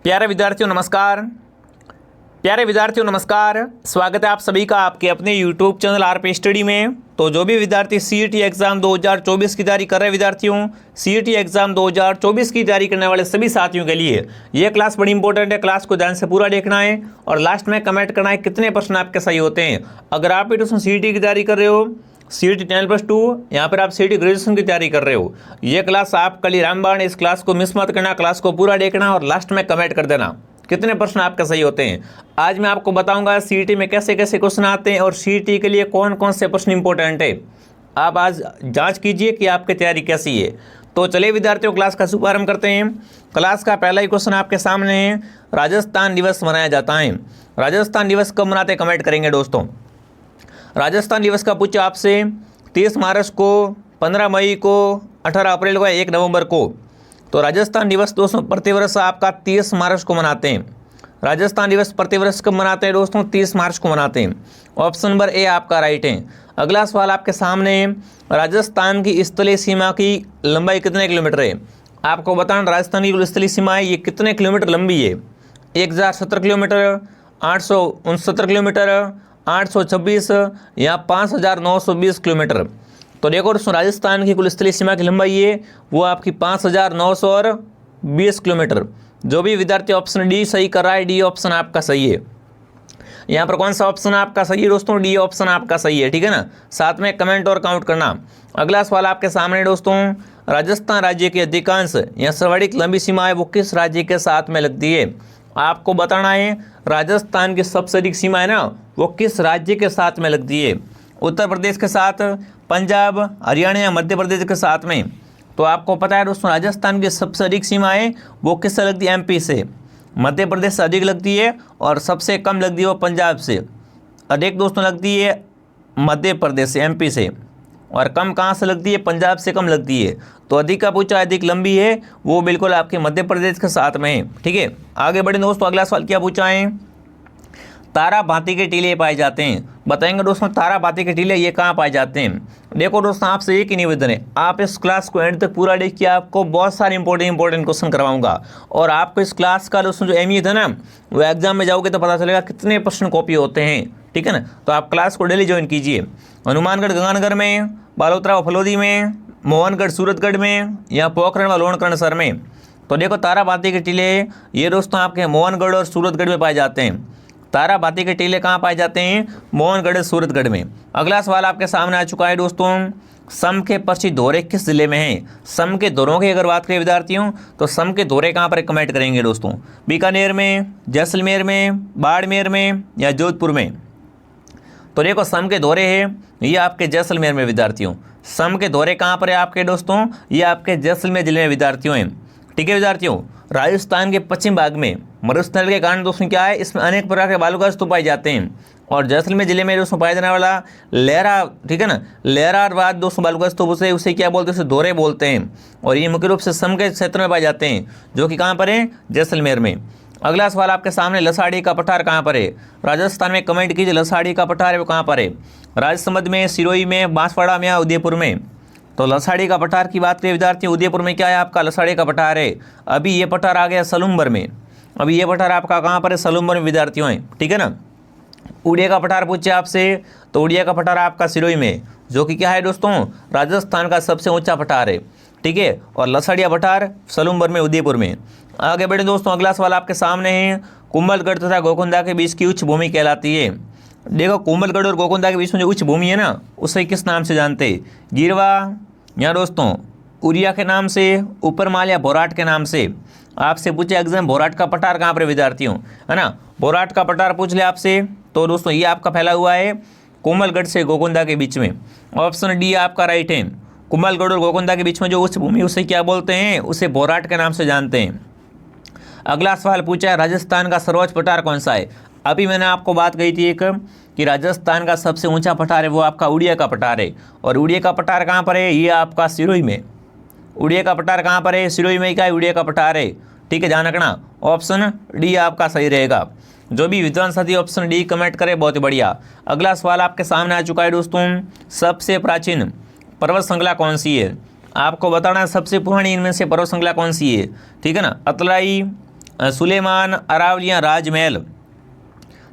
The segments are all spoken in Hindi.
प्यारे विद्यार्थियों नमस्कार। स्वागत है आप सभी का आपके अपने YouTube चैनल आरपी स्टडी में। तो जो भी विद्यार्थी सीईटी एग्जाम 2024 की तैयारी कर रहे विद्यार्थियों, सीईटी एग्जाम 2024 की तैयारी करने वाले सभी साथियों के लिए ये क्लास बड़ी इंपॉर्टेंट है। क्लास को ध्यान से पूरा देखना है और लास्ट में कमेंट करना है कितने प्रश्न आपके सही होते हैं। अगर आप भी ट्यूशन सीईटी की तैयारी कर रहे हो, सीईटी 10+2 यहाँ पर आप सीईटी ग्रेजुएशन की तैयारी कर रहे हो, ये क्लास आपके लिए रामबाण। इस क्लास को मिस मत करना, क्लास को पूरा देखना और लास्ट में कमेंट कर देना कितने प्रश्न आपके सही होते हैं। आज मैं आपको बताऊंगा सीईटी में कैसे कैसे क्वेश्चन आते हैं और सीईटी के लिए कौन कौन से प्रश्न इंपॉर्टेंट है। आप आज जांच कीजिए कि आपकी तैयारी कैसी है। तो चलिए विद्यार्थियों, क्लास का शुभारंभ करते हैं। क्लास का पहला ही क्वेश्चन आपके सामने है, राजस्थान दिवस मनाया जाता है। राजस्थान दिवस कब मनाते कमेंट करेंगे दोस्तों। राजस्थान दिवस का पूछा आपसे 30 मार्च को, 15 मई को, 18 अप्रैल को, 1 नवंबर को। तो राजस्थान दिवस दोस्तों प्रतिवर्ष आपका 30 मार्च को मनाते हैं। राजस्थान दिवस प्रतिवर्ष कब मनाते हैं दोस्तों? 30 मार्च को मनाते हैं। ऑप्शन नंबर ए आपका राइट है। अगला सवाल आपके सामने है, राजस्थान की स्थलीय सीमा की लंबाई कितने किलोमीटर है? आपको बताना राजस्थान की स्थलीय सीमा है ये कितने किलोमीटर लंबी है। 1070 किलोमीटर, 869 किलोमीटर, 826 या 5920 किलोमीटर। तो देखो दोस्तों, राजस्थान की कुल स्थलीय सीमा की लंबाई है वो आपकी 5920 किलोमीटर। जो भी विद्यार्थी ऑप्शन डी सही कर रहा है, डी ऑप्शन आपका सही है। यहाँ पर कौन सा ऑप्शन आपका सही है दोस्तों? डी ऑप्शन आपका सही है, ठीक है ना। साथ में कमेंट और काउंट करना। अगला सवाल आपके सामने दोस्तों, राजस्थान राज्य की अधिकांश या सर्वाधिक लंबी सीमा है वो किस राज्य के साथ में लगती है? आपको बताना है राजस्थान की सबसे अधिक सीमा है ना वो किस राज्य के साथ में लगती है। उत्तर प्रदेश के साथ, पंजाब, हरियाणा या मध्य प्रदेश के साथ में। तो आपको पता है दोस्तों, राजस्थान की सबसे अधिक सीमा है वो किससे लगती है? एमपी से। मध्य प्रदेश से अधिक लगती है और सबसे कम लगती है वो पंजाब से। अधिक दोस्तों लगती है मध्य प्रदेश से, एमपी से, और कम कहाँ से लगती है? पंजाब से कम लगती है। तो अधिक का पूछा, अधिक लंबी है वो बिल्कुल आपके मध्य प्रदेश के साथ में है, ठीक है। आगे बढ़े दोस्तों, अगला सवाल क्या पूछा है, तारा भांति के टीले पाए जाते हैं। बताएंगे दोस्तों तारा भांति के टीले ये कहाँ पाए जाते हैं। देखो दोस्तों, आपसे एक ही निवेदन है, आप इस क्लास को एंड तक पूरा देखिए, आपको बहुत सारे इंपॉर्टेंट क्वेश्चन करवाऊंगा। और आपको इस क्लास का दोस्तों जो अहमियत है ना वो एग्जाम में जाओगे तो पता चलेगा कितने प्रश्न कॉपी होते हैं, ठीक है ना। तो आप क्लास को डेली ज्वाइन कीजिए। हनुमानगढ़ गंगानगर में, बालोतरा व फलोदी में, मोहनगढ़ सूरतगढ़ में या पोखरण व लोणकरणसर में। तो देखो तारा भांति के टीले ये दोस्तों आपके मोहनगढ़ और सूरतगढ़ में पाए जाते हैं। तारा भांति के टीले कहाँ पाए जाते हैं? मोहनगढ़ सूरतगढ़ में। अगला सवाल आपके सामने आ चुका है दोस्तों, सम के प्रसिद्ध दौरे किस जिले में है? सम के दौरों की अगर बात करें विद्यार्थियों तो सम के दौरे कहाँ पर कमेंट करेंगे दोस्तों। बीकानेर में, जैसलमेर में, बाड़मेर में या जोधपुर में। तो देखो सम के दौरे है ये आपके जैसलमेर में विद्यार्थियों। सम के दौरे कहाँ पर है आपके दोस्तों? ये आपके जैसलमेर जिले में विद्यार्थियों हैं, ठीक है विद्यार्थियों। राजस्थान के पश्चिम भाग में मरुस्थल के कारण दोस्तों क्या है, इसमें अनेक प्रकार के बालुका स्तूप पाए जाते हैं। और जैसलमेर जिले में दोस्तों पाया जाने वाला लहरा, ठीक है ना, लहरारवाद दोस्तों बालुका स्तूप उसे क्या बोलते हैं? उसे दौरे बोलते हैं। और ये मुख्य रूप से सम के क्षेत्र में पाए जाते हैं जो कि कहाँ पर है? जैसलमेर में। अगला सवाल आपके सामने, लसाड़ी का पठार कहाँ पर है? राजस्थान में कमेंट कीजिए, लसाड़ी का पठार है वो कहाँ पर है? राजसमंद में, सिरोही में, बांसवाड़ा में या उदयपुर में। तो लसाड़ी का पठार की बात करें विद्यार्थी, उदयपुर में क्या है आपका? लसाड़ी का पठार है। अभी ये पठार आ गया सलूम्बर में। अभी ये पठार आपका कहाँ पर है? सलूम्बर में विद्यार्थियों हैं, ठीक है ना। उड़िया का पठार पूछे आपसे तो उड़िया का पठार आपका सिरोही में, जो कि क्या है दोस्तों? राजस्थान का सबसे ऊंचा पठार है, ठीक है। और लसाड़िया पठार सलूम्बर में, उदयपुर में। आगे बढ़े दोस्तों, अगला सवाल आपके सामने है, कुंभलगढ़ तथा गोकुंदा के बीच की उच्च भूमि कहलाती है। देखो कुंभलगढ़ और गोकुंदा के बीच में जो उच्च भूमि है ना उसे किस नाम से जानते हैं? गिरवा या दोस्तों उरिया के नाम से, ऊपरमाल या बोराट के नाम से। आपसे पूछे एग्जाम बोराट का पठार कहाँ पर विद्यार्थियों, है ना। बोराट का पठार पूछ ले आपसे तो दोस्तों ये आपका फैला हुआ है कोमलगढ़ से गोकुंदा के बीच में। ऑप्शन डी आपका राइट है। कुंभलगढ़ और गोकुंदा के बीच में जो उच्च भूमि उसे क्या बोलते हैं? उसे बोराट के नाम से जानते हैं। अगला सवाल पूछा है, राजस्थान का सर्वोच्च पठार कौन सा है? अभी मैंने आपको बात कही थी एक कि राजस्थान का सबसे ऊंचा पठार है वो आपका उड़िया का पठार है। और उड़िया का पठार कहाँ पर है? ये आपका सिरोही में। उड़िया का पठार कहाँ पर है? सिरोही में क्या है? उड़िया का पठार है, ठीक है, ध्यान रखना। ऑप्शन डी आपका सही रहेगा। जो भी विद्वान साथी ऑप्शन डी कमेंट करे बहुत ही बढ़िया। अगला सवाल आपके सामने आ चुका है दोस्तों, सबसे प्राचीन पर्वत श्रृंखला कौन सी है? आपको बताना है सबसे पुरानी इनमें से पर्वत श्रृंखला कौन सी है, ठीक है ना। अतलाई, सुलेमान, अरावलियाँ, राजमहल।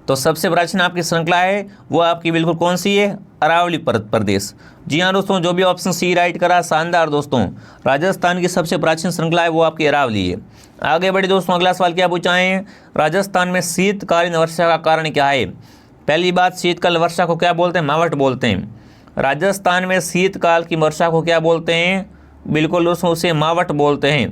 तो सबसे प्राचीन आपकी श्रृंखला है वो आपकी बिल्कुल कौन सी है? अरावली प्रदेश। जी हाँ दोस्तों, जो भी ऑप्शन सी राइट करा, शानदार दोस्तों। राजस्थान की सबसे प्राचीन श्रृंखला है वो आपकी अरावली है। आगे बढ़े दोस्तों, अगला सवाल क्या पूछा है? राजस्थान में शीतकालीन वर्षा का कारण क्या है? पहली बात, शीतकाल वर्षा को क्या बोलते हैं? मावट बोलते हैं। राजस्थान में शीतकाल की वर्षा को क्या बोलते हैं? बिल्कुल दोस्तों, उसे मावट बोलते हैं,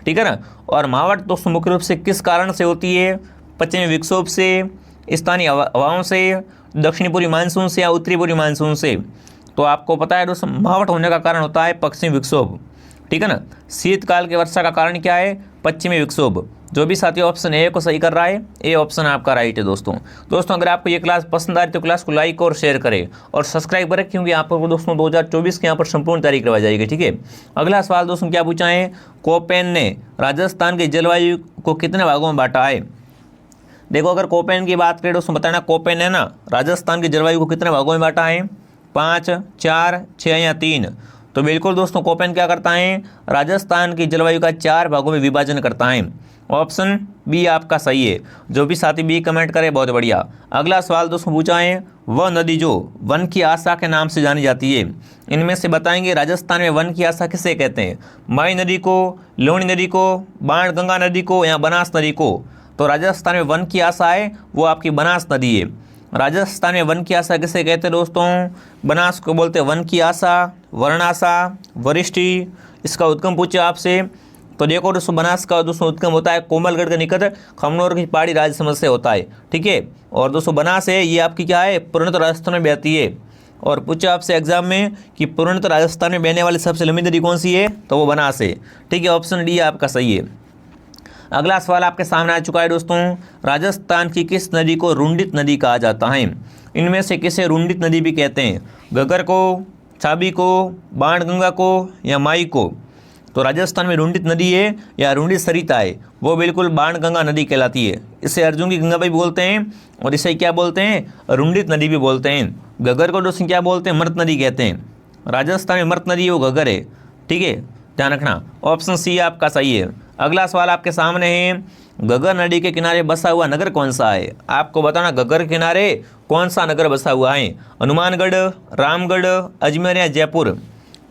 ठीक है ना। और मावट दोस्तों मुख्य रूप से किस कारण से होती है? पश्चिमी विक्षोभ से, स्थानीय हवाओं से, दक्षिणी पूर्वी मानसून से या उत्तरी पूर्वी मानसून से। तो आपको पता है दोस्तों, मावट होने का कारण होता है पश्चिमी विक्षोभ, ठीक है ना। शीतकाल की वर्षा का कारण क्या है? पश्चिमी विक्षोभ। जो भी साथी ऑप्शन ए को सही कर रहा है, ए ऑप्शन आपका राइट है दोस्तों। अगर आपको ये क्लास पसंद आ रही तो क्लास को लाइक और शेयर करें और सब्सक्राइब करें, क्योंकि यहाँ पर दोस्तों 2024 के यहाँ पर संपूर्ण तैयारी करवाई जाएगी, ठीक है। अगला सवाल दोस्तों क्या पूछा है? कोपेन ने राजस्थान की जलवायु को कितने भागों में बांटा है? देखो, अगर कोपेन की बात करें दोस्तों, बताना कोपेन है ना, राजस्थान की जलवायु को कितने भागों में बांटा है? 5, 4, 6 या 3? तो बिल्कुल दोस्तों, कोपेन क्या करता है? राजस्थान की जलवायु का 4 भागों में विभाजन करता है। ऑप्शन बी आपका सही है। जो भी साथी बी कमेंट करे, बहुत बढ़िया। अगला सवाल दोस्तों पूछा है, वह नदी जो वन की आशा के नाम से जानी जाती है, इनमें से बताएंगे राजस्थान में वन की आशा किसे कहते हैं? माई नदी को, लूणी नदी को, बाण गंगा नदी को या बनास नदी को? तो राजस्थान में वन की आशा है वो आपकी बनास नदी है। राजस्थान में वन की आशा किसे कहते हैं दोस्तों? बनास को बोलते हैं वन की आशा, वर्णाशा, वरिष्ठी। इसका उद्गम पूछे आपसे तो देखो दोस्तों, बनास का दोस्तों उद्गम होता है कोमलगढ़ के निकट खमनोर की पहाड़ी राजसमंद से होता है, ठीक है। और दोस्तों बनास है ये आपकी क्या है? पूर्णतः राजस्थान में बहती है। और पूछे आपसे एग्जाम में कि पूर्णतः राजस्थान में बहने वाली सबसे लंबी नदी कौन सी है? तो वो बनास है, ठीक है। ऑप्शन डी आपका सही है। अगला सवाल आपके सामने आ चुका है दोस्तों, राजस्थान की किस नदी को रुंडित नदी कहा जाता है? इनमें से किसे रुंडित नदी भी कहते हैं? घग्गर को, छाबी को, बाणगंगा को या माई को? तो राजस्थान में रुंडित नदी है या रुंडित सरिता है, वो बिल्कुल बाणगंगा नदी कहलाती है। इसे अर्जुन की गंगा भी बोलते हैं और इसे क्या बोलते हैं? रुंडित नदी भी बोलते हैं। घग्गर को दोस्तों क्या बोलते हैं? मृत नदी कहते हैं। राजस्थान में मृत नदी है वो घग्गर है, ठीक है, ध्यान रखना। ऑप्शन सी आपका सही है। अगला सवाल आपके सामने है, घग्गर नदी के किनारे बसा हुआ नगर कौन सा है? आपको बताना घग्गर के किनारे कौन सा नगर बसा हुआ है? हनुमानगढ़, रामगढ़, अजमेर या जयपुर?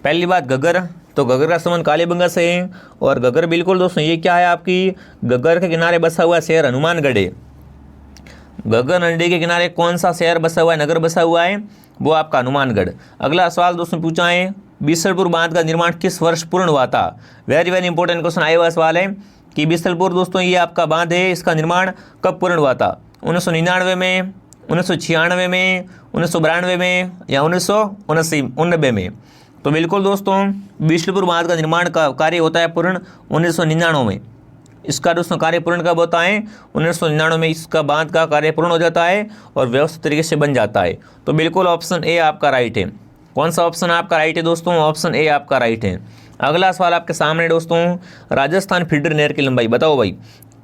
पहली बात, घग्गर, तो घग्गर का संबंध कालीबंगा से है। और घग्गर बिल्कुल दोस्तों ये क्या है? आपकी घग्गर के किनारे बसा हुआ शहर हनुमानगढ़ है। घग्गर नदी के किनारे कौन सा शहर बसा हुआ है, नगर बसा हुआ है? वो आपका हनुमानगढ़। अगला सवाल दोस्तों पूछा है, बीसलपुर बांध का निर्माण किस वर्ष पूर्ण हुआ था? वेरी वेरी इंपॉर्टेंट क्वेश्चन आया हुआ सवाल है कि बीसलपुर दोस्तों ये आपका बांध है, इसका निर्माण कब पूर्ण हुआ था? 1999 में, 1996 में, 1992 में या 1989 में? तो बिल्कुल दोस्तों, बीसलपुर बांध का निर्माण का कार्य होता है पूर्ण 1999 में। इसका दोस्तों कार्य पूर्ण कब होता है? 1999 में इसका बांध का कार्य पूर्ण हो जाता है और व्यवस्थित तरीके से बन जाता है। तो बिल्कुल ऑप्शन ए आपका राइट है। कौन सा ऑप्शन आपका राइट है दोस्तों? ऑप्शन ए आपका राइट है। अगला सवाल आपके सामने दोस्तों, राजस्थान फीडर नहर की लंबाई बताओ भाई।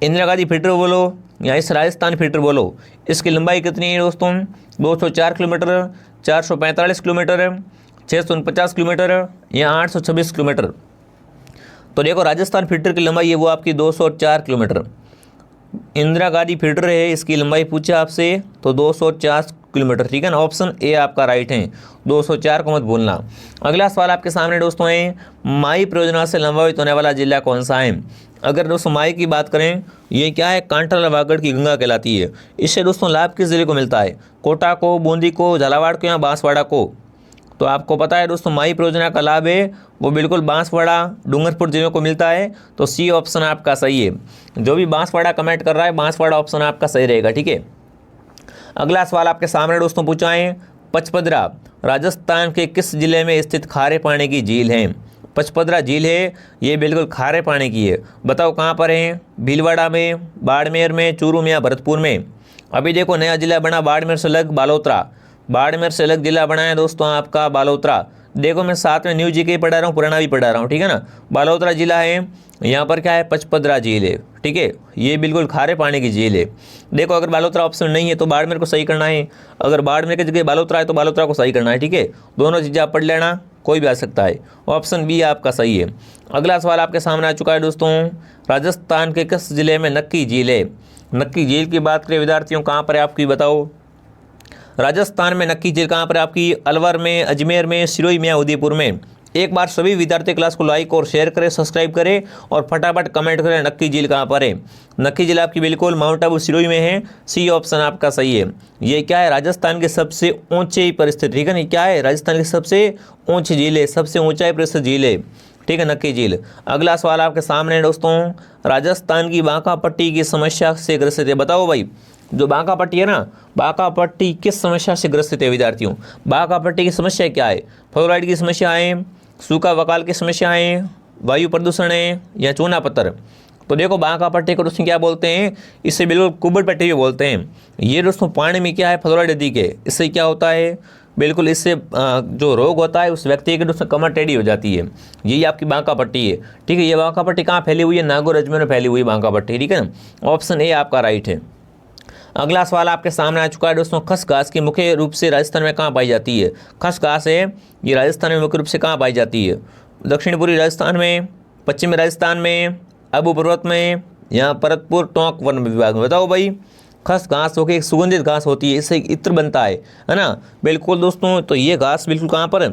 इंदिरा गांधी फीडर बोलो या इस राजस्थान फीडर बोलो, इसकी लंबाई कितनी है दोस्तों? 204 किलोमीटर, 445 किलोमीटर, 649 किलोमीटर या 826 किलोमीटर? तो देखो, राजस्थान फीडर की लंबाई है वो आपकी 204 किलोमीटर। इंदिरा गांधी फीडर है, इसकी लंबाई पूछे आपसे तो 204 किलोमीटर, ठीक है ना। ऑप्शन ए आपका राइट है, 204 को मत भूलना। अगला सवाल आपके सामने दोस्तों है, माई परियोजना से लाभान्वित होने वाला जिला कौन सा है? अगर दोस्तों माई की बात करें, ये क्या है? कांठा लवागढ़ की गंगा कहलाती है। इससे दोस्तों लाभ किस जिले को मिलता है? कोटा को, बूंदी को, झालावाड़ को या बांसवाड़ा को? तो आपको पता है दोस्तों, माई परियोजना का लाभ है वो बिल्कुल बांसवाड़ा, डूंगरपुर जिलों को मिलता है। तो सी ऑप्शन आपका सही है। जो भी बांसवाड़ा कमेंट कर रहा है, बांसवाड़ा ऑप्शन आपका सही रहेगा, ठीक है। अगला सवाल आपके सामने दोस्तों पूछा है, पचपदरा राजस्थान के किस जिले में स्थित खारे पानी की झील है? पचपदरा झील है ये बिल्कुल खारे पानी की है। बताओ कहाँ पर है? भीलवाड़ा में, बाड़मेर में, चूरू में या भरतपुर में? अभी देखो नया जिला बना बाड़मेर से अलग बालोतरा, बाड़मेर से अलग जिला बना है दोस्तों आपका बालोतरा। देखो मैं साथ में न्यू जीके पढ़ा रहा हूँ, पुराना भी पढ़ा रहा हूँ, ठीक है ना। बालोतरा जिला है, यहाँ पर क्या है? पचपदरा झील है, ठीक है। ये बिल्कुल खारे पानी की झील है। देखो अगर बालोतरा ऑप्शन नहीं है तो बाड़मेर को सही करना है, अगर बाड़मेर की जगह बालोतरा है तो बालोतरा को सही करना है, ठीक है। दोनों चीज़ें आप पढ़ लेना, कोई भी आ सकता है। ऑप्शन बी आपका सही है। अगला सवाल आपके सामने आ चुका है दोस्तों, राजस्थान के किस जिले में नक्की झील है? नक्की झील की बात करें विद्यार्थियों, कहाँ पर है आपकी बताओ? राजस्थान में नक्की झील कहाँ पर आपकी? अलवर में, अजमेर में, सिरोही में या उदयपुर में? एक बार सभी विद्यार्थी क्लास को लाइक और शेयर करें, सब्सक्राइब करें और फटाफट कमेंट करें नक्की झील कहाँ पर है। नक्की झील आपकी बिल्कुल माउंट आबू सिरोही में है। सी ऑप्शन आपका सही है। ये क्या है? राजस्थान के सबसे ऊंचे पर स्थित, ठीक है ना? क्या है? राजस्थान की सबसे ऊंची झील है, सबसे ऊंचाई पर स्थित झील है, ठीक है, नक्की झील। अगला सवाल आपके सामने है दोस्तों, राजस्थान की बांका पट्टी की समस्या से ग्रसित है। बताओ भाई, जो बांका पट्टी है ना, बांका पट्टी किस समस्या से ग्रसित है विद्यार्थियों? बांका पट्टी की समस्या क्या है? फ्लोराइड की समस्या है, सूखा वकाल की समस्या है, वायु प्रदूषण है या चूना पत्थर? तो देखो, बांका पट्टी को दोस्तों क्या बोलते हैं? इसे बिल्कुल कुबड़ पट्टी भी बोलते हैं। ये दोस्तों पानी में क्या है? फ्लोराइड अधिक है। इससे क्या होता है? बिल्कुल इससे जो रोग होता है उस व्यक्ति की दोस्तों कमर टेढ़ी हो जाती है। यही आपकी बांका पट्टी है, ठीक है। ये बांका पट्टी कहाँ फैली हुई है? नागौर अजमेर में फैली हुई बांका पट्टी, ठीक है ना? ऑप्शन ए आपका राइट है। अगला सवाल आपके सामने आ चुका है दोस्तों, खसखस की मुख्य रूप से राजस्थान में कहाँ पाई जाती है? खसखस है, ये राजस्थान में मुख्य रूप से कहाँ पाई जाती है? दक्षिण पूर्वी राजस्थान में, पश्चिमी राजस्थान में, आबू पर्वत में या भरतपुर टोंक वन विभाग में? बताओ भाई। खस घास होकर एक सुगंधित घास होती है, इससे इत्र बनता है ना? बिल्कुल दोस्तों, तो ये घास बिल्कुल कहाँ पर?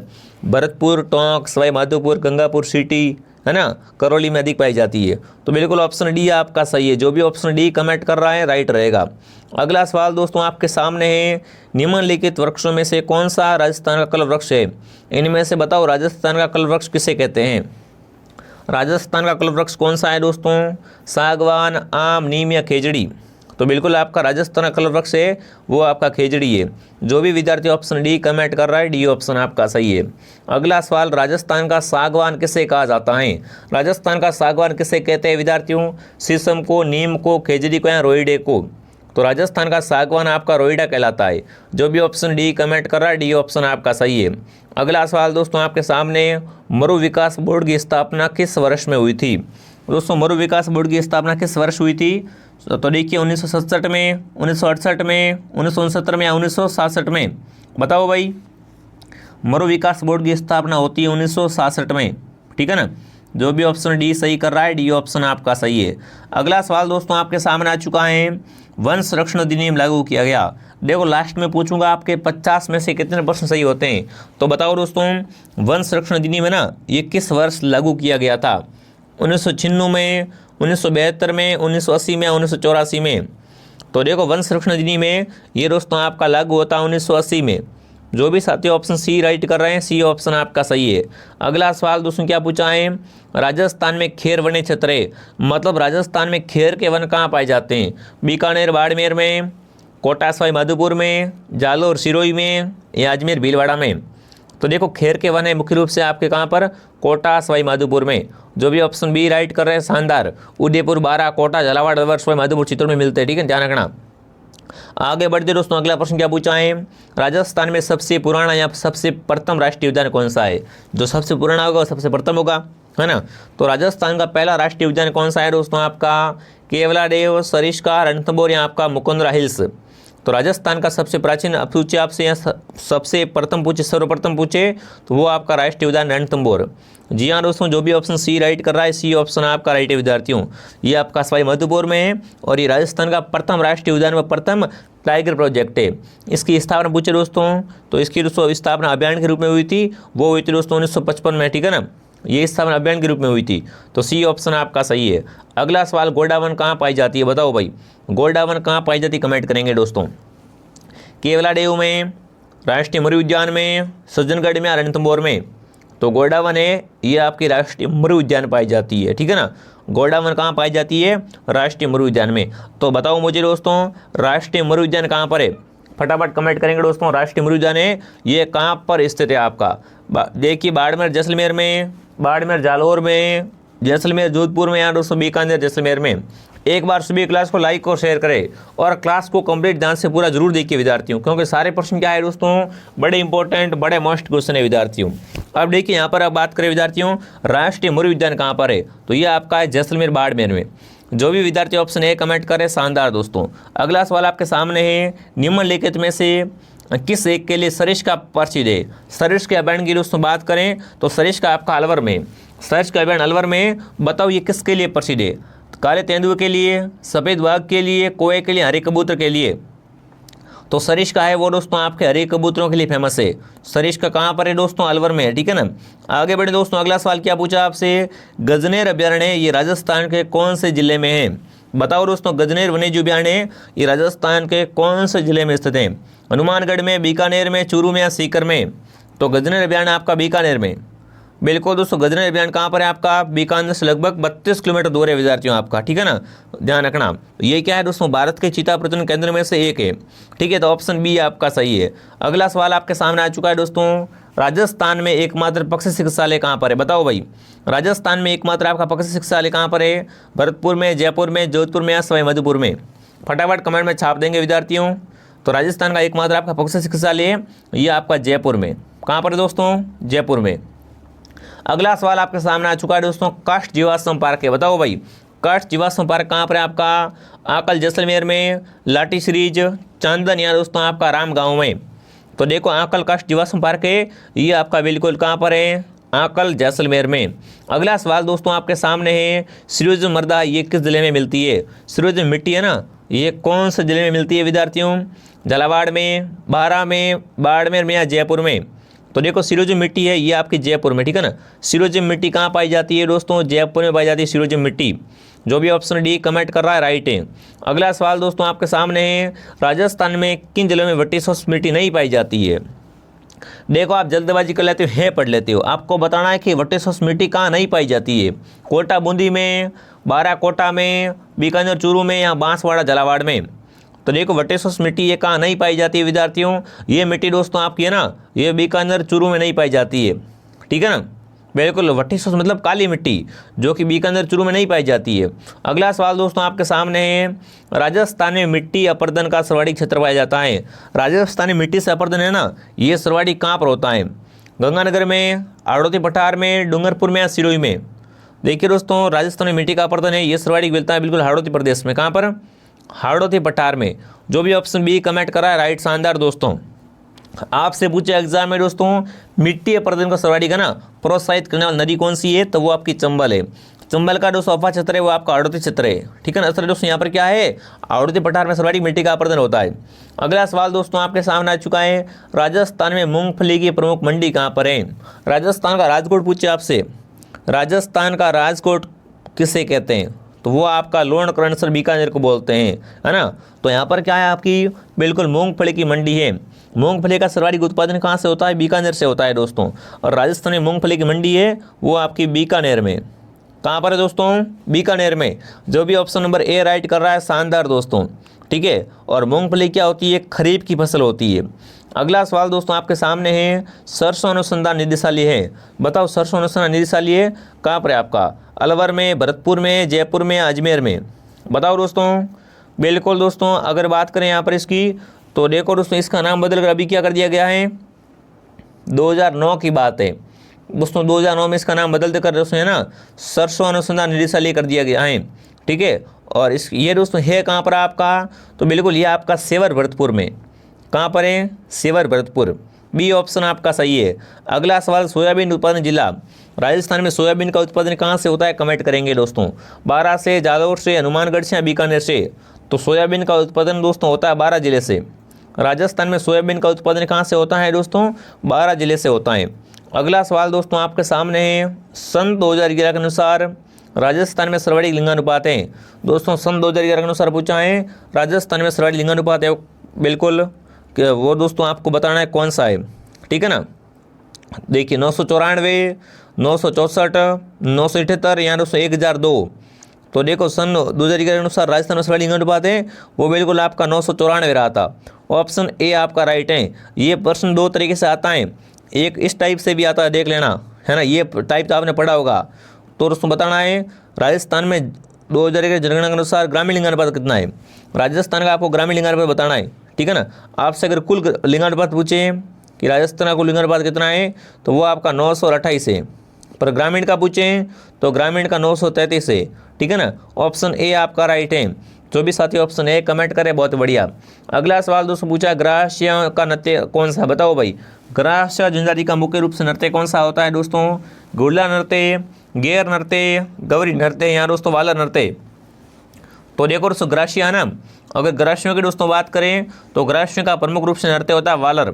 भरतपुर, टोंक, सवाई माधोपुर, गंगापुर सिटी, है ना, करौली में अधिक पाई जाती है। तो बिल्कुल ऑप्शन डी आपका सही है। जो भी ऑप्शन डी कमेंट कर रहा है राइट रहेगा। अगला सवाल दोस्तों आपके सामने है, निम्नलिखित वृक्षों में से कौन सा राजस्थान का कल वृक्ष है? इनमें से बताओ राजस्थान का कल वृक्ष किसे कहते हैं? राजस्थान का कल वृक्ष कौन सा है दोस्तों? सागवान, आम, नीम या खेजड़ी? तो बिल्कुल आपका राजस्थान का कल वृक्ष है वो आपका खेजड़ी है। जो भी विद्यार्थी ऑप्शन डी कमेंट कर रहा है, डी ऑप्शन आपका सही है। अगला सवाल, राजस्थान का सागवान किसे कहा जाता है? राजस्थान का सागवान किसे कहते हैं विद्यार्थियों? शीशम को, नीम को, खेजड़ी को या रोइडे को? तो राजस्थान का सागवान आपका रोइडा कहलाता है। जो भी ऑप्शन डी कमेंट कर रहा है, डी ऑप्शन आपका सही है। अगला सवाल दोस्तों आपके सामने, मरु विकास बोर्ड की स्थापना किस वर्ष में हुई थी? दोस्तों मरु विकास बोर्ड की स्थापना किस वर्ष हुई थी? तो देखिए 1967 में, 1968 में, 1969 में या 1967 में? बताओ भाई। मरु विकास बोर्ड की स्थापना होती है 1967 में, ठीक है ना? जो भी ऑप्शन डी सही कर रहा है, डी ऑप्शन आपका सही है। अगला सवाल दोस्तों आपके सामने आ चुका है, वन संरक्षण अधिनियम लागू किया गया। देखो लास्ट में पूछूंगा आपके 50 में से कितने प्रश्न सही होते हैं। तो बताओ दोस्तों, वन संरक्षण अधिनियम है ना, ये किस वर्ष लागू किया गया था? 1996 में, 1972 में, 1980 में, 1984 में? तो देखो वन संरक्षण अधिनियम में ये दोस्तों आपका लागू होता है 1980 में। जो भी साथी ऑप्शन सी राइट कर रहे हैं, सी ऑप्शन आपका सही है। अगला सवाल दोस्तों क्या पूछा है, राजस्थान में खेर वन्य क्षेत्र है, मतलब राजस्थान में खेर के वन कहाँ पाए जाते हैं? बीकानेर बाड़मेर में, कोटा सवाई माधोपुर में, जालोर सिरोही में या अजमेर भीलवाड़ा में? तो देखो खेर के वन है मुख्य रूप से आपके कहाँ पर? कोटा सवाई माधोपुर में। जो भी ऑप्शन बी राइट कर रहे हैं शानदार। उदयपुर, बारा, कोटा, झालावाड़, अलवर, सवाई माधोपुर चित्रों में मिलते हैं, ठीक है, ध्यान रखना। आगे बढ़ते दोस्तों, अगला प्रश्न क्या पूछा है, राजस्थान में सबसे पुराना या सबसे प्रथम राष्ट्रीय उद्यान कौन सा है? जो सबसे पुराना होगा सबसे प्रथम होगा, है ना। तो राजस्थान का पहला राष्ट्रीय उद्यान कौन सा है दोस्तों? आपका केवलादेव, सरिस्का, रणथंभौर या आपका मुकुंदरा हिल्स? तो राजस्थान का सबसे प्राचीन पूछे आपसे या सबसे प्रथम पूछे, सर्वप्रथम पूछे तो वो आपका राष्ट्रीय उद्यान रणथंभौर। जी हाँ दोस्तों, जो भी ऑप्शन सी राइट कर रहा है, सी ऑप्शन आपका राइट है विद्यार्थियों। ये आपका सवाई माधोपुर में है और ये राजस्थान का प्रथम राष्ट्रीय उद्यान व प्रथम टाइगर प्रोजेक्ट है। इसकी स्थापना पूछे दोस्तों, तो इसकी दोस्तों स्थापना अभियान के रूप में हुई थी, वो हुई थी दोस्तों 1955 में, ठीक है ना। ये स्थापना अभियान के रूप में हुई थी, तो सी ऑप्शन आपका सही है। अगला सवाल, गोल्डावन कहाँ पाई जाती है? बताओ भाई, गोल्डावन कहाँ पाई जाती है? कमेंट करेंगे दोस्तों। केवलादेव में, राष्ट्रीय मृग उद्यान में, सज्जनगढ़ में या रणथंभौर में? तो गोल्डावन है ये आपकी राष्ट्रीय मृग उद्यान पाई जाती है, ठीक है ना। गोल्डावन कहाँ पाई जाती है? राष्ट्रीय मृग उद्यान में। तो बताओ मुझे दोस्तों, राष्ट्रीय मृग उद्यान कहाँ पर है? फटाफट कमेंट करेंगे दोस्तों। राष्ट्रीय मृग उद्यान है ये कहाँ पर स्थित है आपका? देखिए बाड़मेर जैसलमेर में, बाड़मेर जालौर में, जैसलमेर जोधपुर में या दोस्तों बीकानेर जैसलमेर में? एक बार सभी क्लास को लाइक और शेयर करें और क्लास को कंप्लीट ध्यान से पूरा जरूर देखिए विद्यार्थियों, क्योंकि सारे प्रश्न क्या है दोस्तों, बड़े इंपॉर्टेंट, बड़े मस्ट क्वेश्चन है विद्यार्थियों। अब देखिए यहाँ पर अब बात करें विद्यार्थियों, राष्ट्रीय मृग उद्यान कहाँ पर है? तो ये आपका है जैसलमेर बाड़मेर में। जो भी विद्यार्थी ऑप्शन ए कमेंट करें, शानदार दोस्तों। अगला सवाल आपके सामने है, निम्नलिखित में से किस एक के लिए सरिस्का प्रसिद्ध है? सरिस्का अभयारण्य की दोस्तों बात करें तो सरिस्का आपका अलवर में, सरिस्का अभयारण्य अलवर में, बताओ ये किसके लिए प्रसिद्ध है? काले तेंदुए के लिए, सफ़ेद बाघ के लिए, कोए के लिए, हरे कबूतर के लिए। तो सरिस्का है वो दोस्तों आपके हरे कबूतरों के लिए फेमस है। सरिस्का कहाँ पर है दोस्तों? अलवर में है, ठीक है ना। आगे बढ़े दोस्तों, अगला सवाल क्या पूछा आपसे? गजनेर अभयारण्य ये राजस्थान के कौन से जिले में है? बताओ दोस्तों, गजनेर वन्यजीव अभयारण्य ये राजस्थान के कौन से जिले में स्थित है? हनुमानगढ़ में, बीकानेर में, चूरू में या सीकर में? तो गजनेर अभयारण्य आपका बीकानेर में। बिल्कुल दोस्तों, गजनेर अभयारण्य कहाँ पर है आपका? बीकानेर से लगभग 32 किलोमीटर दूर है विद्यार्थियों आपका, ठीक है ना, ध्यान रखना। तो ये क्या है दोस्तों? भारत के चीता प्रजनन केंद्र में से एक है, ठीक है। तो ऑप्शन बी आपका सही है। अगला सवाल आपके सामने आ चुका है दोस्तों, राजस्थान में एकमात्र पक्षी चिकित्सालय कहाँ पर है? बताओ भाई, राजस्थान में एकमात्र आपका पक्षी चिकित्सालय कहाँ पर है? भरतपुर में, जयपुर में, जोधपुर में या सवाई माधोपुर में? फटाफट कमेंट में छाप देंगे विद्यार्थियों। तो राजस्थान का एकमात्र आपका पक्षी चिकित्सालय ये आपका जयपुर में। कहाँ पर है दोस्तों? जयपुर में। अगला सवाल आपके सामने आ चुका है दोस्तों, काष्ठ जीवाश्म पार्क है। बताओ भाई, काष्ठ जीवाश्म पार्क कहाँ पर है आपका? आकल जैसलमेर में, लाठी सीरीज, चांदन या दोस्तों आपका राम गाँव में? तो देखो, आकल काष्ठ जीवाश्म पार्क है ये आपका बिल्कुल कहाँ पर है? आकल जैसलमेर में। अगला सवाल दोस्तों आपके सामने है, सिरोज मृदा ये किस जिले में मिलती है? सिरोज मिट्टी है ना, ये कौन से जिले में मिलती है विद्यार्थियों? झालावाड़ में, बारा में, बाड़मेर में या जयपुर में? तो देखो, सिरोजियम मिट्टी है ये आपकी जयपुर में, ठीक है ना। सिरोजियम मिट्टी कहाँ पाई जाती है दोस्तों? जयपुर में पाई जाती है सिरोजियम मिट्टी। जो भी ऑप्शन डी कमेंट कर रहा है राइट है। अगला सवाल दोस्तों आपके सामने है, राजस्थान में किन जिलों में वर्टिसोस मिट्टी नहीं पाई जाती है? देखो, आप जल्दबाजी कर लेते हो, है पढ़ लेते हो। आपको बताना है कि वर्टिसोस मिट्टी कहाँ नहीं पाई जाती है। कोटा बूंदी में, बाराकोटा में, बीकानेर चूरू में या बांसवाड़ा झालावाड़ में? तो देखो, वर्टिसोस मिट्टी ये कहाँ नहीं पाई जाती है विद्यार्थियों? ये मिट्टी दोस्तों आपकी है ना, ये बीकानेर चूरू में नहीं पाई जाती है, ठीक है ना। बिल्कुल, वर्टिसोस मतलब काली मिट्टी, जो कि बीकानेर चूरू में नहीं पाई जाती है। अगला सवाल दोस्तों आपके सामने है, राजस्थान में मिट्टी अपरदन का सर्वाधिक क्षेत्र पाया जाता है। राजस्थानी मिट्टी से अपरदन है ना, ये सर्वाधिक कहाँ पर होता है? गंगानगर में, आड़ोती पठार में, डूंगरपुर में या सिरोही में? देखिए दोस्तों, राजस्थान में मिट्टी का अपरदन है ये सर्वाधिक मिलता है बिल्कुल हाड़ौती प्रदेश में। कहाँ पर? हाड़ौती पठार में। जो भी ऑप्शन बी कमेंट करा है राइट, शानदार दोस्तों। आपसे पूछे एग्जाम में दोस्तों, मिट्टी अपरदन को सर्वाधिक है ना प्रोत्साहित करने वाली नदी कौन सी है? तो वो आपकी चंबल है। चंबल का दोस्तों अफवाह क्षेत्र है वो आपका हाड़ौती क्षेत्र है, ठीक है ना। असल दोस्तों यहाँ पर क्या है, हाड़ौती पठार में सर्वाधिक मिट्टी का अपरदन होता है। अगला सवाल दोस्तों आपके सामने आ चुका है, राजस्थान में मूंगफली की प्रमुख मंडी कहाँ पर है? राजस्थान का राजकोट पूछे आपसे, राजस्थान का राजकोट किसे कहते हैं? तो वो आपका लोणकरणसर बीकानेर को बोलते हैं, है ना। तो यहाँ पर क्या है आपकी बिल्कुल मूंगफली की मंडी है। मूंगफली का सर्वाधिक उत्पादन कहाँ से होता है? बीकानेर से होता है दोस्तों। और राजस्थान में मूंगफली की मंडी है वो आपकी बीकानेर में। कहाँ पर है दोस्तों? बीकानेर में। जो भी ऑप्शन नंबर ए राइट कर रहा है, शानदार दोस्तों, ठीक है। और मूंगफली क्या होती है? खरीफ की फसल होती है। अगला सवाल दोस्तों आपके सामने है, सरसों अनुसंधान निदेशालय है। बताओ, सरसों अनुसंधान निदेशालय कहाँ पर है आपका? अलवर में, भरतपुर में, जयपुर में, अजमेर में? बताओ दोस्तों। बिल्कुल दोस्तों, अगर बात करें यहाँ पर इसकी, तो देखो दोस्तों, इसका नाम बदलकर अभी क्या कर दिया गया है? 2009 की बात है दोस्तों, 2009 में इसका नाम बदल देकर दोस्तों है ना सरसों अनुसंधान निदेशालय कर दिया गया है, ठीक है। और इस ये दोस्तों है कहाँ पर आपका? तो बिल्कुल ये आपका सेवर भरतपुर में। कहाँ पर है? सेवर भरतपुर। बी ऑप्शन आपका सही है। अगला सवाल, सोयाबीन उत्पादन जिला। राजस्थान में सोयाबीन का उत्पादन कहाँ से होता है? कमेंट करेंगे दोस्तों। बारा से, जालौर से, हनुमानगढ़ से या बीकानेर से? तो सोयाबीन का उत्पादन दोस्तों होता है 12 जिले से। राजस्थान में सोयाबीन का उत्पादन कहाँ से होता है दोस्तों? 12 जिले से होता है। अगला सवाल दोस्तों आपके सामने है, सन 2011 के अनुसार राजस्थान में सर्वाधिक लिंगानुपात है। दोस्तों सन 2011 के अनुसार पूछा है, राजस्थान में सर्वाधिक लिंगानुपात है बिल्कुल, वो दोस्तों आपको बताना है कौन सा है, ठीक है ना। देखिए 994, 964, 978 या दोस्तों 1002। तो देखो सन 2011 के अनुसार राजस्थान में सर्वाधिक लिंगानुपात है वो बिल्कुल आपका 994 रहा था। ऑप्शन ए आपका राइट है। ये प्रश्न दो तरीके से आता है, एक इस टाइप से भी आता है, देख लेना, है ना। ये टाइप तो आपने पढ़ा होगा। तो दोस्तों बताना है राजस्थान में 2011 के जनगणना के अनुसार ग्रामीण लिंगानुपात कितना है। राजस्थान का आपको ग्रामीण लिंगानुपात बताना है, ठीक है ना। आपसे अगर कुल लिंगानुपात पूछे कि राजस्थान का कुल लिंगानुपात कितना है तो वो आपका 928 है। पर ग्रामीण का पूछें तो ग्रामीण का 933 है, ठीक है ना। ऑप्शन ए आपका राइट है। जो भी साथी ऑप्शन ए कमेंट करे बहुत बढ़िया। अगला सवाल दोस्तों पूछा है ग्रास्य का नृत्य कौन सा, बताओ भाई। ग्रास्य जनजाति का मुख्य रूप से नृत्य कौन सा होता है दोस्तों? गुड़ला नृत्य, गैर नृत्य, गौरी नृत्य या दोस्तों वाला नृत्य। तो देखो दोस्तों ग्रास्य है ना, अगर ग्रास्यों की दोस्तों बात करें तो ग्रास्यों का प्रमुख रूप से नृत्य होता है वालर,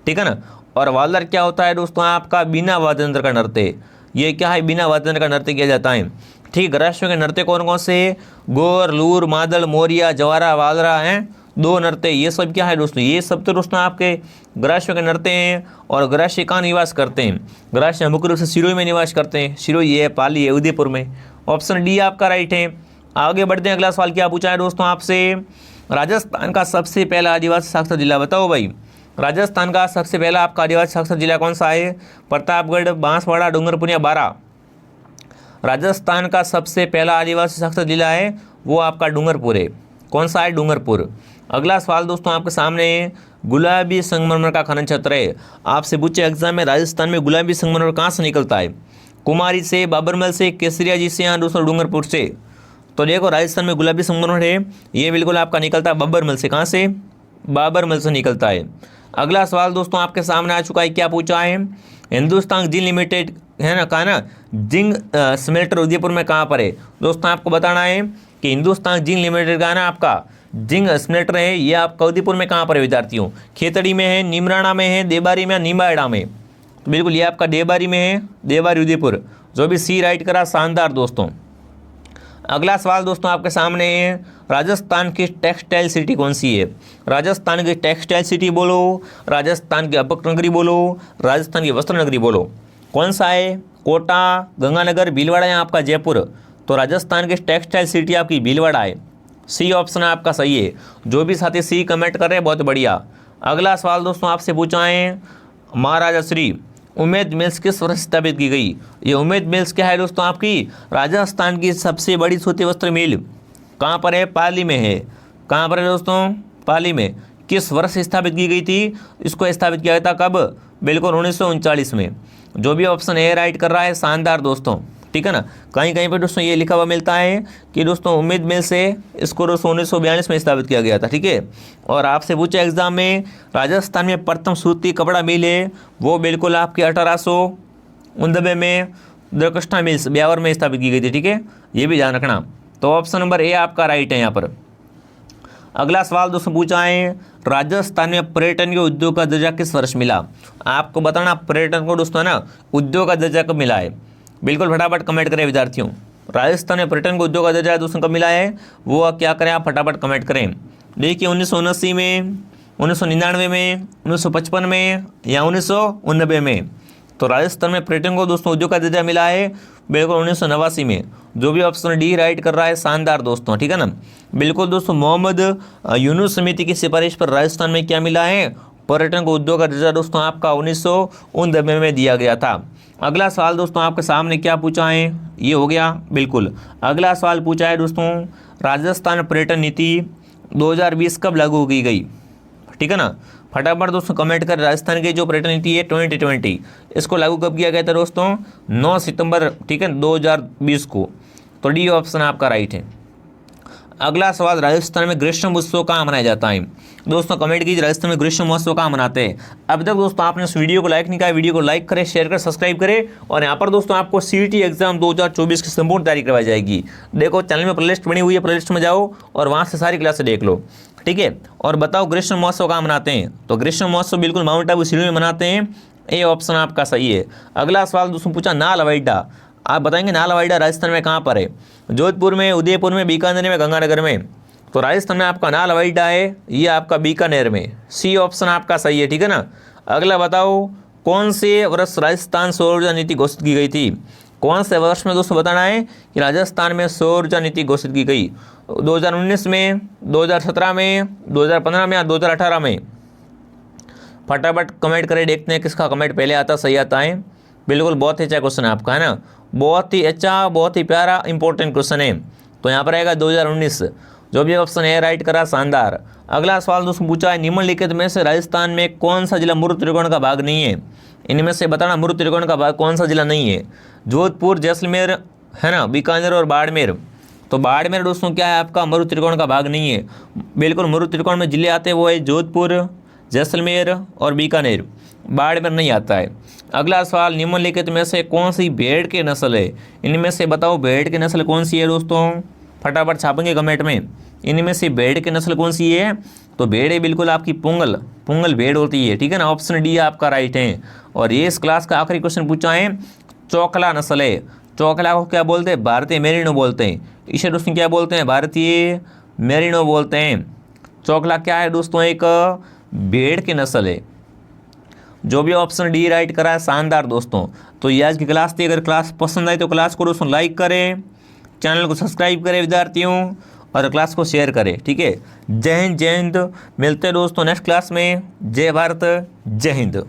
ठीक है ना। और वालर क्या होता है दोस्तों? आपका बिना वाद्य यंत्र का नृत्य। ये क्या है? बिना वाद्य यंत्र का नृत्य किया जाता है, ठीक। ग्रास्यों के नृत्य कौन कौन से? गोर, लूर, मादल, मोरिया, जवारा, वालरा हैं 2 नृत्य। ये सब क्या है दोस्तों? ये सब तो दोस्तों आपके ग्रास्यों के नृत्य हैं। और ग्रास्य कहाँ निवास करते हैं? ग्रास्य मुख्य रूप से सिरोही में निवास करते हैं। सिरोही है, पाली है, उदयपुर में। ऑप्शन डी आपका राइट है। आगे बढ़ते हैं, अगला सवाल क्या पूछा है दोस्तों आपसे? राजस्थान का सबसे पहला आदिवासी साक्षर जिला बताओ भाई। राजस्थान का सबसे पहला आपका आदिवासी साक्षर जिला कौन सा है? प्रतापगढ़, बांसवाड़ा, डूंगरपुर या बारा? राजस्थान का सबसे पहला आदिवासी साक्षर जिला है वो आपका डूंगरपुर है। कौन सा है? डूंगरपुर। अगला सवाल दोस्तों आपके सामने है, गुलाबी संगमरमर का खनन क्षेत्र है। आपसे पूछे एग्जाम में राजस्थान में गुलाबी संगमरमर कहाँ से निकलता है? कुमारी से, बाबरमल से, केसरिया जी से या दोस्तों डूंगरपुर से? तो देखो राजस्थान में गुलाबी संगमरमर है ये बिल्कुल आपका निकलता है बाबरमल से। कहाँ से? बाबरमल से निकलता है। अगला सवाल दोस्तों आपके सामने आ चुका है, क्या पूछा है? हिंदुस्तान जिंक लिमिटेड है ना, कहा ना, जिंक स्मेल्टर उदयपुर में कहाँ पर है? दोस्तों आपको बताना है कि हिंदुस्तान जिंक लिमिटेड का ना आपका जिंक स्मेल्टर है ये आपका उदयपुर में कहाँ पर है विद्यार्थियों? खेतड़ी में है, निमराना में है, देबारी में, नीमाड़ा में? तो बिल्कुल ये आपका देबारी में है, देबारी उदयपुर। जो भी सी राइट करा शानदार दोस्तों। अगला सवाल दोस्तों आपके सामने है, राजस्थान की टेक्सटाइल सिटी कौन सी है? राजस्थान की टेक्सटाइल सिटी बोलो, राजस्थान की अबक नगरी बोलो, राजस्थान की वस्त्र नगरी बोलो, कौन सा है? कोटा, गंगानगर, भीलवाड़ा या आपका जयपुर? तो राजस्थान की टेक्सटाइल सिटी आपकी भीलवाड़ा है। सी ऑप्शन आपका सही है। जो भी साथी सी कमेंट कर रहे हैं बहुत बढ़िया। अगला सवाल दोस्तों आपसे पूछा है, महाराजा श्री उमेद मिल्स किस वर्ष स्थापित की गई? ये उमेद मिल्स क्या है दोस्तों? आपकी राजस्थान की सबसे बड़ी सूती वस्त्र मिल कहाँ पर है? पाली में है। कहाँ पर है दोस्तों? पाली में। किस वर्ष स्थापित की गई थी? इसको स्थापित किया गया था कब? बिल्कुल 1939 में। जो भी ऑप्शन ए राइट कर रहा है शानदार दोस्तों, ठीक है ना। कहीं कहीं पर दोस्तों ये लिखा हुआ मिलता है कि दोस्तों उम्मीद मिल से इसको दोस्तों 1942 में स्थापित किया गया था, ठीक है। और आपसे पूछा एग्जाम में राजस्थान में प्रथम सूती कपड़ा मिल है वो बिल्कुल आपके 1899 में द्रकष्ठा मिल्स ब्यावर में स्थापित की गई थी, ठीक है। ये भी ध्यान रखना। तो ऑप्शन नंबर ए आपका राइट है यहाँ पर। अगला सवाल दोस्तों पूछा है, राजस्थान में पर्यटन के उद्योग का दर्जा किस वर्ष मिला? आपको बताना पर्यटन को दोस्तों ना उद्योग का दर्जा कब मिला है? बिल्कुल फटाफट कमेंट करें विद्यार्थियों। राजस्थान में पर्यटन को उद्योग का दर्जा दोस्तों कब मिला है वो क्या करें आप फटाफट कमेंट करें। देखिए 1979 में, 1999 में, 1955 में या 1989 में? तो राजस्थान में पर्यटन को दोस्तों उद्योग का दर्जा मिला है बिल्कुल 1989 में। जो भी ऑप्शन डी राइट कर रहा है शानदार दोस्तों, ठीक है ना। बिल्कुल दोस्तों मोहम्मद यूनुस समिति की सिफारिश पर राजस्थान में क्या मिला है? पर्यटन को उद्योग का दर्जा दोस्तों आपका 1989 में दिया गया था। अगला सवाल दोस्तों आपके सामने क्या पूछा है? ये हो गया बिल्कुल। अगला सवाल पूछा है दोस्तों, राजस्थान पर्यटन नीति 2020 कब लागू की गई? ठीक है ना, फटाफट दोस्तों कमेंट कर। राजस्थान की जो पर्यटन नीति है 2020 इसको लागू कब किया गया था दोस्तों? 9 सितंबर, ठीक है, 2020 को। तो डी ऑप्शन आपका राइट है। अगला सवाल, राजस्थान में ग्रीष्म उत्सव कहाँ मनाया जाता है? दोस्तों कमेंट कीजिए राजस्थान में ग्रीष्म महोत्सव कहाँ मनाते हैं। अब तक दोस्तों आपने इस वीडियो को लाइक नहीं किया, वीडियो को लाइक करें, शेयर करें, सब्सक्राइब करें। और यहाँ पर दोस्तों आपको सीईटी एग्जाम 2024 की संपूर्ण तैयारी करवाई जाएगी। देखो चैनल में प्लेलिस्ट बनी हुई है, प्लेलिस्ट में जाओ और वहाँ से सारी क्लासें देख लो, ठीक है। और बताओ ग्रीष्म महोत्सव कहाँ मनाते हैं? तो ग्रीष्म महोत्सव बिल्कुल माउंट आबू सिरोही में मनाते हैं। ये ऑप्शन आपका सही है। अगला सवाल दोस्तों पूछा, नाल हवाई अड्डा, आप बताएंगे नाल हवाई अड्डा राजस्थान में कहाँ पर है? जोधपुर में, उदयपुर में, बीकानेर में, गंगानगर में? तो राजस्थान में आपका नाल हवाई अड्डा है ये आपका बीकानेर में। सी ऑप्शन आपका सही है, ठीक है ना। अगला बताओ, कौन से वर्ष राजस्थान सौर ऊर्जा नीति घोषित की गई थी? कौन से वर्ष में दोस्तों बताना है कि राजस्थान में सौर ऊर्जा नीति घोषित की गई? 2019 में, 2017 में, 2015 में या 2018 में? फटाफट कमेंट करें, देखते हैं किसका कमेंट पहले आता सही आता है। बिल्कुल बहुत ही अच्छा क्वेश्चन है आपका, है ना, बहुत ही अच्छा, बहुत ही प्यारा इंपॉर्टेंट क्वेश्चन है। तो यहाँ पर आएगा 2019। जो भी ऑप्शन है राइट करा, शानदार। अगला सवाल दोस्तों पूछा है, निम्नलिखित में से राजस्थान में कौन सा जिला मृत त्रिकोण का भाग नहीं है? इनमें से बताना मृत त्रिकोण का भाग कौन सा जिला नहीं है? जोधपुर, जैसलमेर, है ना, बीकानेर और बाड़मेर? तो बाड़मेर दोस्तों क्या है आपका मरु त्रिकोण का भाग नहीं है। बिल्कुल मरु त्रिकोण में जिले आते हैं वो है जोधपुर, जैसलमेर और बीकानेर, बाड़मेर नहीं आता है। अगला सवाल, निम्नलिखित में से कौन सी भेड़ की नस्ल है? इनमें से बताओ भेड़ की नस्ल कौन सी है दोस्तों, फटाफट छापेंगे कमेंट में। इनमें से भेड़ की नस्ल कौन सी है? तो भेड़ है बिल्कुल आपकी पुंगल भेड़ होती है, ठीक है ना। ऑप्शन डी आपका राइट है। और ये इस क्लास का आखिरी क्वेश्चन पूछा है, चौकला नस्ल है। चौकला को क्या बोलते हैं? भारतीय मेरिनो बोलते हैं। इसे दोस्तों क्या बोलते हैं? भारतीय मेरिनो बोलते हैं। चौकला क्या है दोस्तों? एक भेड़ की नस्ल है। जो भी ऑप्शन डी राइट करा है, शानदार दोस्तों। तो ये आज की क्लास थी। अगर क्लास पसंद आई तो क्लास को दोस्तों लाइक करें, चैनल को सब्सक्राइब करें विद्यार्थियों, और क्लास को शेयर करें, ठीक है। जय हिंद, जय हिंद। मिलते हैं दोस्तों नेक्स्ट क्लास में। जय भारत, जय हिंद।